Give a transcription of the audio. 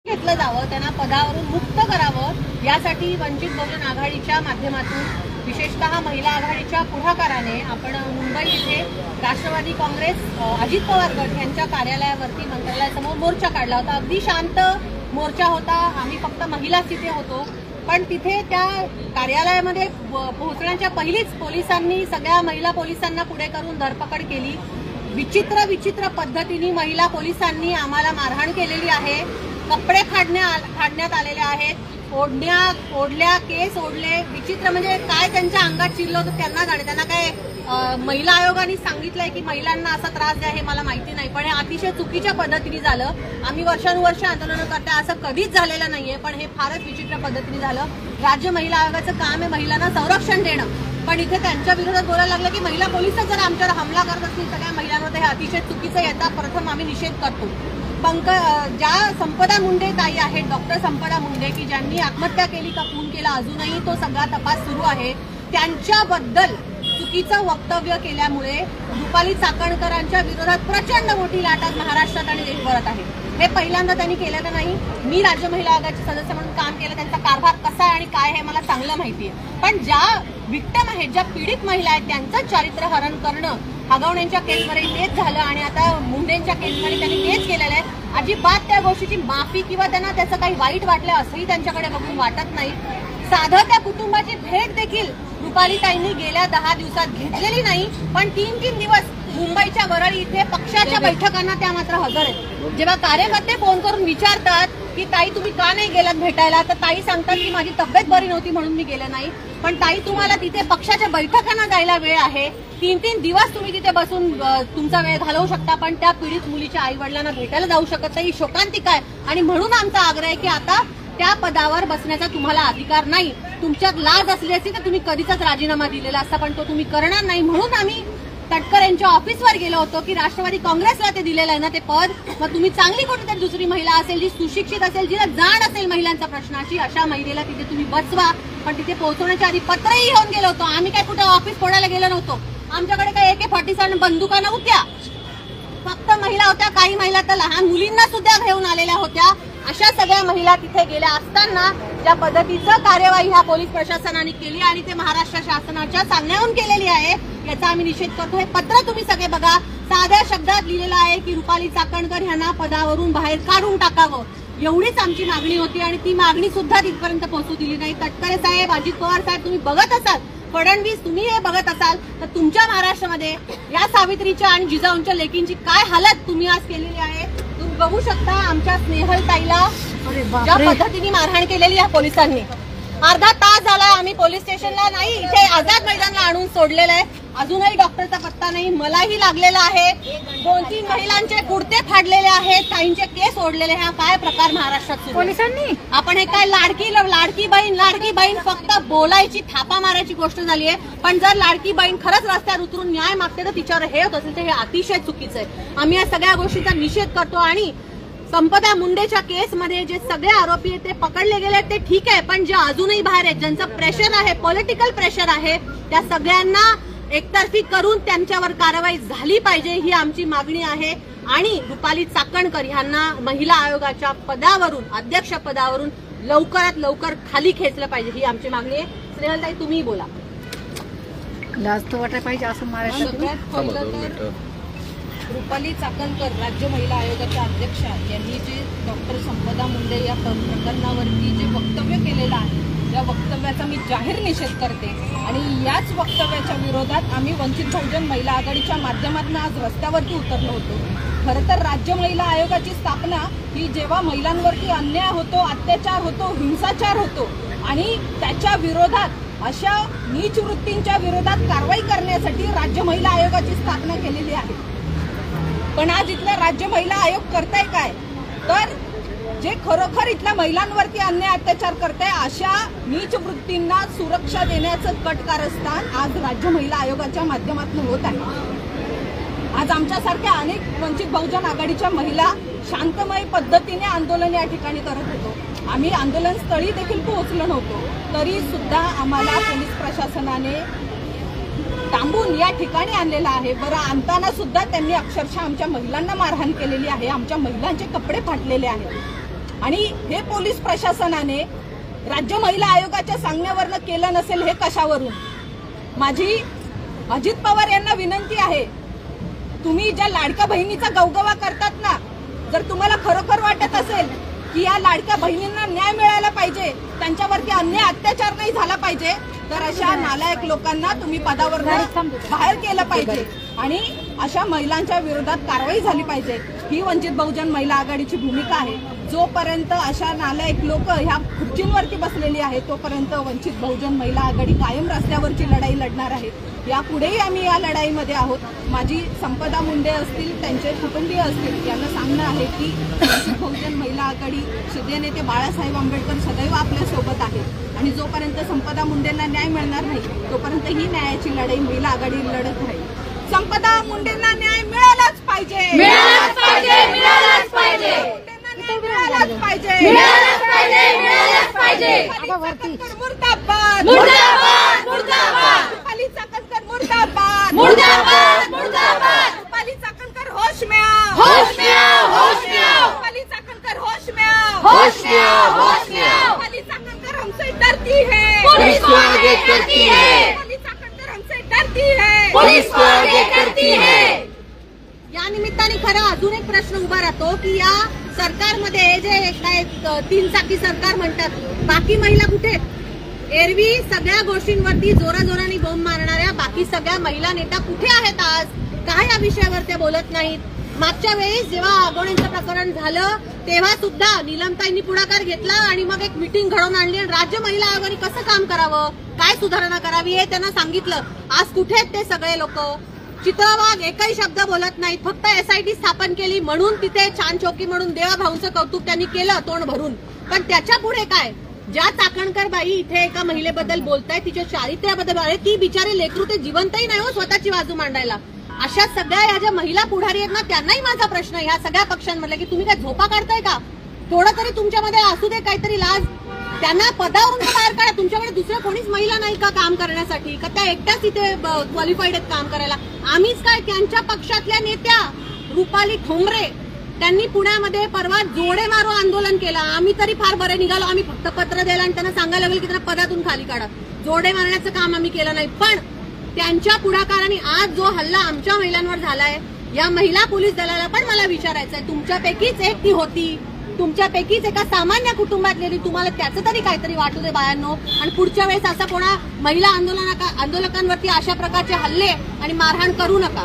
घेतलं जावं, त्यांना पदावरून मुक्त करावं यासाठी वंचित बहुजन आघाडीच्या माध्यमातून विशेषतः महिला आघाडीच्या पुढाकाराने आपण मुंबई इथे राष्ट्रवादी काँग्रेस अजित पवार गट यांच्या कार्यालयावरती मंत्रालयासमोर मोर्चा काढला होता। अगदी शांत मोर्चा होता, आम्ही फक्त महिलाच तिथे होतो। पण तिथे त्या कार्यालयामध्ये पोहोचण्याच्या पहिलीच पोलिसांनी सगळ्या महिला पोलिसांना पुढे करून धरपकड केली। विचित्र पद्धतीने महिला पोलिसांनी आम्हाला मारहाण केलेली आहे, कपडे फाडण्यात आलेले आहेत, ओढल्या, केस ओढले। विचित्र म्हणजे काय त्यांच्या अंगात शिरलं होतं त्यांना जाणे। त्यांना काय महिला आयोगाने सांगितलंय की महिलांना असा त्रास द्या हे मला माहिती नाही, पण हे अतिशय चुकीच्या पद्धतीने झालं। आम्ही वर्षानुवर्ष आंदोलन करते, असं कधीच झालेलं नाहीये, पण हे फारच विचित्र पद्धतीने झालं। राज्य महिला आयोगाचं काम आहे महिलांना संरक्षण देणं, पण इथे त्यांच्या विरोधात बोलायला लागलं की महिला पोलिसच जर आमच्यावर हमला करत असतील सगळ्या महिलांवर, हे अतिशय चुकीचं, याचा प्रथम आम्ही निषेध करतो। ज्या संपदा मुंडे ताई आहेत, डॉक्टर संपदा मुंडे, की ज्यांनी आत्महत्या केली का खून केला अजूनही तो सगळा तपास सुरू आहे, त्यांच्याबद्दल चुकीचं वक्तव्य केल्यामुळे रुपाली चाकणकरांच्या विरोधात प्रचंड मोठी लाट आज महाराष्ट्रात आणि देशभरात आहे। हे पहिल्यांदा त्यांनी केलेलं नाही। मी राज्य महिला आयोगाचे सदस्य म्हणून काम केलं, त्यांचा कारभार कसा आहे आणि काय हे मला चांगलं माहिती आहे, पण ज्या विक्टिम आहेत, ज्या पीडित महिला आहेत, त्यांचं चारित्र्य हरण करणं, हगवण्यांच्या केसमध्ये तेच झालं आणि आता मुंडेंच्या केसमध्ये त्यांनी तेच केलेलं आहे। अजिबात त्या गोष्टीची माफी किंवा त्यांना त्याचं काही वाईट वाटलं असंही त्यांच्याकडे बघून वाटत नाही। साधं त्या कुटुंबाची भेट देखील रुपालीताईंनी गेल्या 10 दिवसात घेतलेली नाही, पण 3 दिवस मुंबईच्या वरळी इथे पक्षाच्या बैठकांना त्या मात्र हजर आहेत। जेव्हा कार्यकर्ते फोन करून विचारतात की ताई तुम्ही का नाही गेलात भेटायला, तर ताई सांगतात की माझी तब्येत बरी नव्हती म्हणून मी गेले नाही। पण ताई तुम्हाला तिथे पक्षाच्या बैठकांना जायला वेळ आहे, 3 दिवस तुम्ही तिथे बसून तुमचा वेळ घालवू शकता, पण त्या पीडित मुलीच्या आई वडिलांना भेटायला जाऊ शकत नाही। शोकांतिका आहे आणि म्हणून आमचा आग्रह आहे की आता त्या पदावर बसण्याचा तुम्हाला अधिकार नाही। तुमच्यात लाज असली असती तर तुम्ही कधीच राजीनामा दिलेला असता, पण तो तुम्ही करणार नाही। म्हणून आम्ही तटकर यांच्या ऑफिसवर गेलो होतो की राष्ट्रवादी काँग्रेसला ते दिलेलं आहे ना ते पद, मग तुम्ही चांगली कुठेतरी दुसरी महिला असेल जी सुशिक्षित असेल, जिला जाण असेल महिलांच्या प्रश्नाची, अशा महिलेला तिथे तुम्ही बसवा। पण तिथे पोहोचवण्याच्या आधी पत्रही घेऊन गेलो होतो आम्ही, काय कुठे ऑफिस फोडायला गेलो नव्हतो। आमच्याकडे काय AK-47 बंदुका नव्हत्या, फक्त महिला होत्या, काही महिला तर लहान मुलींना सुद्धा घेऊन आलेल्या होत्या। अशा सगळ्या महिला तिथे गेल्या असताना ज्या पद्धतीचं कार्यवाही ह्या पोलीस प्रशासनाने केली आणि ते महाराष्ट्र शासनाच्या सांगण्याहून केलेली आहे, याचा आम्ही निषेध करतो। हे पत्र तुम्ही सगळे बघा, साध्या शब्दात लिहिलेलं आहे की रुपाली चाकणकर यांना पदावरून बाहेर काढून टाकावं, एवढीच आमची मागणी होती आणि ती मागणी सुद्धा तिथपर्यंत पोहोचू दिली नाही। तटकरे साहेब, अजित पवार साहेब तुम्ही बघत असाल, फडणवीस तुम्ही हे बघत असाल, तर तुमच्या महाराष्ट्रामध्ये या सावित्रीच्या आणि जिजाऊंच्या लेकींची काय हालत तुम्ही आज केलेली आहे तुम्ही बघू शकता। आमच्या स्नेहल ताईला ज्या पद्धतीने मारहाण केलेली आहे पोलिसांनी, अर्धा तास झाला आम्ही पोलीस स्टेशनला नाही, इथे आझाद मैदानला आणून सोडलेलं आहे, अजूनही डॉक्टरचा पत्ता नाही। मलाही लागलेला आहे, 2-3 महिलांचे कुर्ते फाडलेले आहेत, काहींचे केस ओढलेले। हा काय प्रकार महाराष्ट्रात पोलिसांनी? आपण हे काय लाडकी बहीण फक्त बोलायची, थापा मारायची गोष्ट झाली आहे, पण जर लाडकी बहीण खरंच रस्त्यावर उतरून न्याय मागते तर तिच्यावर हे होत असेल तर हे अतिशय चुकीचं आहे। आम्ही या सगळ्या गोष्टींचा निषेध करतो आणि संपदा मुंडेच्या केसमध्ये जे सगळे आरोपी आहेत ते पकडले गेले ते ठीक आहे, पण जे अजूनही बाहेर आहेत, ज्यांचं प्रेशर आहे, पॉलिटिकल प्रेशर आहे, त्या सगळ्यांना एकतर्फी करून त्यांच्यावर कारवाई झाली पाहिजे ही आमची मागणी आहे। आणि रुपाली चाकणकर यांना महिला आयोगाच्या पदावरून, अध्यक्ष पदावरून लवकरात लवकर खाली खेचलं पाहिजे ही आमची मागणी आहे। स्नेहलताई तुम्ही बोला। लाज तर वाटायला पाहिजे असं मारायचं। रुपाली चाकणकर राज्य महिला आयोगाच्या अध्यक्षा यांनी जे डॉक्टर संपदा मुंडे या प्रकरणावरती जे वक्तव्य केलेलं आहे, या वक्तव्याचा मी जाहीर निषेध करते आणि याच वक्तव्याच्या विरोधात आम्ही वंचित बहुजन महिला आघाडीच्या माध्यमातून आज रस्त्यावरती उतरलो होतो। खरं तर राज्य महिला आयोगाची स्थापना ही जेव्हा महिलांवरती अन्याय होतो, अत्याचार होतो, हिंसाचार होतो आणि त्याच्या विरोधात अशा नीच वृत्तींच्या विरोधात कारवाई करण्यासाठी राज्य महिला आयोगाची स्थापना केलेली आहे। पण आज इथला राज्य महिला आयोग करताय काय, तर जे खरोखर इथल्या महिलांवरती अन्याय अत्याचार करताय अशा नीच वृत्तींना सुरक्षा देण्याचं कट कारस्थान आज राज्य महिला आयोगाच्या माध्यमातून होत आहे। आज आमच्यासारख्या अनेक वंचित बहुजन आघाडीच्या महिला शांतमय पद्धतीने आंदोलन या ठिकाणी करत होतो। आम्ही आंदोलन स्थळी देखील पोहोचलो नव्हतो, तरी सुद्धा आम्हाला पोलीस प्रशासनाने थांबून या ठिकाणी आणलेला आहे। बरं, आणताना सुद्धा त्यांनी अक्षरशः आमच्या महिलांना मारहाण केलेली आहे, आमच्या महिलांचे कपडे फाटलेले आहेत। आणि हे पोलीस प्रशासनाने राज्य महिला आयोगाच्या सांगण्यावरनं केलं नसेल हे कशावरून? माझी अजित पवार यांना विनंती आहे, तुम्ही ज्या लाडक्या बहिणीचा गवगवा करतात ना, जर तुम्हाला खरोखर वाटत असेल की या लाडक्या बहिणींना न्याय मिळायला पाहिजे, त्यांच्यावरती अन्याय अत्याचार नाही झाला पाहिजे, तर अशा नालायक लोकांना तुम्ही पदावर बाहेर केलं पाहिजे आणि अशा महिलांच्या विरोधात कारवाई झाली पाहिजे. ही वंचित बहुजन महिला आघाडीची भूमिका आहे. जोपर्यंत अशा नालायक लोक ह्या खुर्चींवरती बसलेली आहेत तोपर्यंत वंचित बहुजन महिला आघाडी कायम रस्त्यावरची लढाई लढणार आहे. यापुढेही आम्ही या लढाईमध्ये आहोत. माझी संपदा मुंडे असतील, त्यांचे कुटुंबीय असतील, यांना सांगणं आहे की वंचित बहुजन महिला आघाडी शिंदे नेते बाळासाहेब आंबेडकर सदैव आपल्या सोबत आहेत आणि जोपर्यंत संपदा मुंडेंना न्याय मिळणार नाही तोपर्यंत ही न्यायाची लढाई महिला आघाडी लढत राहील. संपदा मुंडेंना न्याय मिळालाच पाहिजे, मिळालाच पाहिजे, मिळालाच पाहिजे, मिळालाच पाहिजे, मिळालाच पाहिजे, मिळालाच पाहिजे. मुर्दाबाद, मुर्दाबाद, मुर्दाबाद, रुपाली चाकणकर मुर्दाबाद, मुर्दाबाद, मुर्दाबाद. रुपाली चाकणकर होश में आओ, होश में आओ, होश में आओ, रुपाली चाकणकर होश में आओ, होश में आओ, होश में आओ. रुपाली चाकणकर हमसे डरती है, पुलिस को आगे करती है, रुपाली चाकणकर हमसे डरती है, पुलिस को आगे करती है. या निमित्ताने खरं अजून एक प्रश्न उभा राहतो की या सरकारमध्ये जे काय 3 चाकी सरकार म्हणतात, बाकी महिला कुठे आहेत? एरवी सगळ्या गोष्टींवरती जोराजोराने बोंब मारणाऱ्या बाकी सगळ्या महिला नेता कुठे आहेत आज? काय या विषयावर ते बोलत नाहीत? मागच्या वेळेस जेव्हा आगोणेंचं प्रकरण झालं तेव्हा सुद्धा नीलमताईंनी पुढाकार घेतला आणि मग एक मीटिंग घडवून आणली आणि राज्य महिला आयोगाने कसं काम करावं, काय सुधारणा करावी हे त्यांना सांगितलं. आज कुठे आहेत ते सगळे लोक? चित्रवाघ एकही शब्द बोलत नाहीत. फक्त SIT स्थापन केली म्हणून तिथे छान चौकी म्हणून देवा भाऊंचं कौतुक त्यांनी केलं तोंड भरून. पण त्याच्या पुढे काय? ज्या चाकणकर बाई इथे एका महिलेबद्दल बोलताय, तिच्या चारित्र्याबद्दल, अरे ती बिचारी लेकरू ते जिवंतही नाही हो स्वतःची बाजू मांडायला. अशा सगळ्या ह्या ज्या महिला पुढारी आहेत ना, त्यांनाही माझा प्रश्न आहे ह्या सगळ्या पक्षांमधल्या की तुम्ही काय झोपा काढताय का? थोडं तरी तुमच्यामध्ये असू दे काहीतरी लाज. त्यांना पदावरून बाहेर काढा. तुमच्याकडे दुसऱ्या कोणीच महिला नाही का काम करण्यासाठी? का त्या एकट्याच इथे क्वालिफाईड आहेत काम करायला? आम्हीच काय, त्यांच्या पक्षातल्या नेत्या रुपाली ठोंबरे त्यांनी पुण्यामध्ये परवा जोडे मारो आंदोलन केलं. आम्ही तरी फार बरे निघालो. आम्ही फक्त पत्र द्यायला आणि त्यांना सांगायला लागेल की त्यांना पदातून खाली काढा. जोडे मारण्याचं काम आम्ही केलं नाही. पण त्यांच्या पुढाकाराने आज जो हल्ला आमच्या महिलांवर झालाय, या महिला पोलीस दलाला पण मला विचारायचंय, तुमच्यापैकीच एक ती होती, तुमच्यापैकीच एका सामान्य कुटुंबातलेली, तुम्हाला त्याचं तरी काहीतरी वाटू दे बायांनो. आणि पुढच्या वेळेस असं कोणा महिला आंदोलकांवरती अशा प्रकारचे हल्ले आणि मारहाण करू नका.